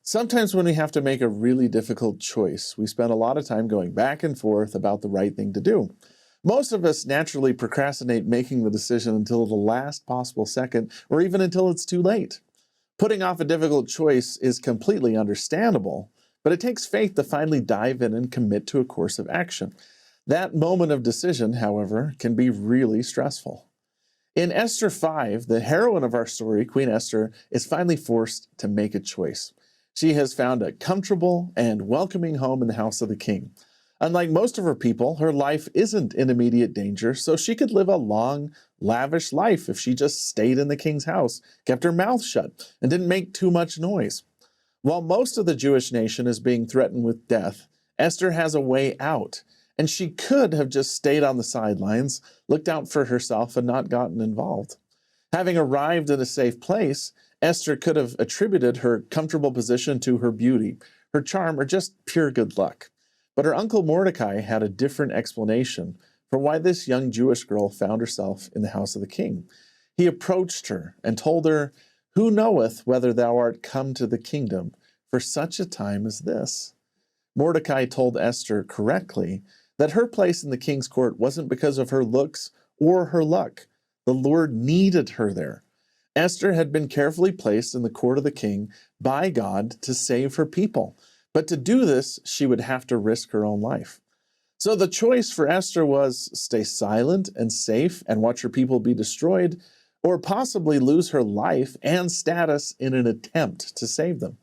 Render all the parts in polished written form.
Sometimes when we have to make a really difficult choice, we spend a lot of time going back and forth about the right thing to do. Most of us naturally procrastinate making the decision until the last possible second, or even until it's too late. Putting off a difficult choice is completely understandable, but it takes faith to finally dive in and commit to a course of action. That moment of decision, however, can be really stressful. In Esther 5, the heroine of our story, Queen Esther, is finally forced to make a choice. She has found a comfortable and welcoming home in the house of the king. Unlike most of her people, her life isn't in immediate danger, so she could live a long, lavish life if she just stayed in the king's house, kept her mouth shut, and didn't make too much noise. While most of the Jewish nation is being threatened with death, Esther has a way out, and she could have just stayed on the sidelines, looked out for herself, and not gotten involved. Having arrived in a safe place, Esther could have attributed her comfortable position to her beauty, her charm, or just pure good luck. But her uncle Mordecai had a different explanation for why this young Jewish girl found herself in the house of the king. He approached her and told her, "Who knoweth whether thou art come to the kingdom for such a time as this?" Mordecai told Esther correctly that her place in the king's court wasn't because of her looks or her luck. The Lord needed her there. Esther had been carefully placed in the court of the king by God to save her people. But to do this, she would have to risk her own life. So the choice for Esther was stay silent and safe and watch her people be destroyed, or possibly lose her life and status in an attempt to save them.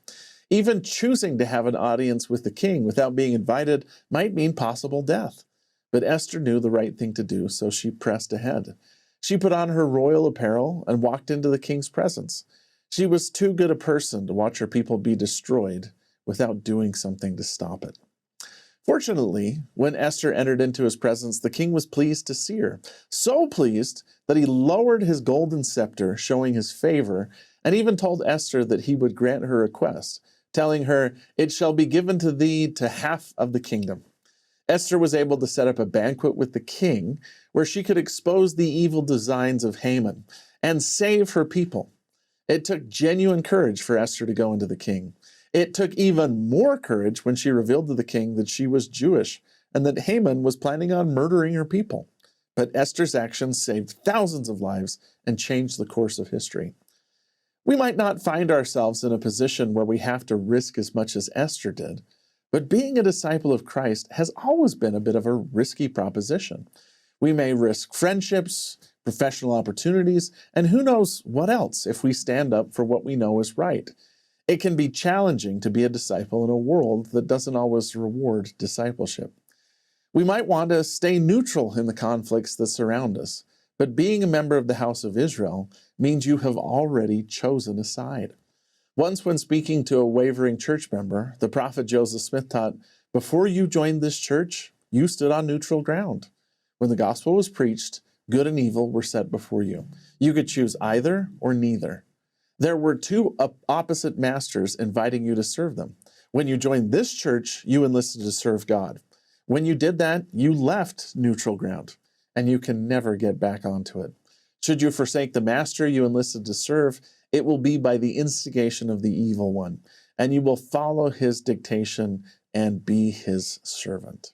Even choosing to have an audience with the king without being invited might mean possible death. But Esther knew the right thing to do, so she pressed ahead. She put on her royal apparel and walked into the king's presence. She was too good a person to watch her people be destroyed without doing something to stop it. Fortunately, when Esther entered into his presence, the king was pleased to see her, so pleased that he lowered his golden scepter, showing his favor, and even told Esther that he would grant her request, telling her, "It shall be given to thee to half of the kingdom." Esther was able to set up a banquet with the king where she could expose the evil designs of Haman and save her people. It took genuine courage for Esther to go into the king. It took even more courage when she revealed to the king that she was Jewish and that Haman was planning on murdering her people. But Esther's actions saved thousands of lives and changed the course of history. We might not find ourselves in a position where we have to risk as much as Esther did, but being a disciple of Christ has always been a bit of a risky proposition. We may risk friendships, professional opportunities, and who knows what else if we stand up for what we know is right. It can be challenging to be a disciple in a world that doesn't always reward discipleship. We might want to stay neutral in the conflicts that surround us, but being a member of the house of Israel means you have already chosen a side. Once when speaking to a wavering church member, the prophet Joseph Smith taught, "Before you joined this church, you stood on neutral ground. When the gospel was preached, good and evil were set before you. You could choose either or neither. There were two opposite masters inviting you to serve them. When you joined this church, you enlisted to serve God. When you did that, you left neutral ground, and you can never get back onto it. Should you forsake the master you enlisted to serve, it will be by the instigation of the evil one, and you will follow his dictation and be his servant."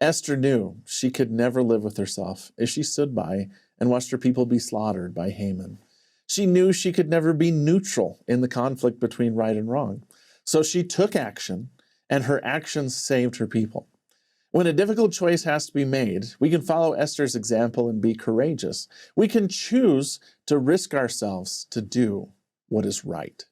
Esther knew she could never live with herself if she stood by and watched her people be slaughtered by Haman. She knew she could never be neutral in the conflict between right and wrong. So she took action, and her actions saved her people. When a difficult choice has to be made, we can follow Esther's example and be courageous. We can choose to risk ourselves to do what is right.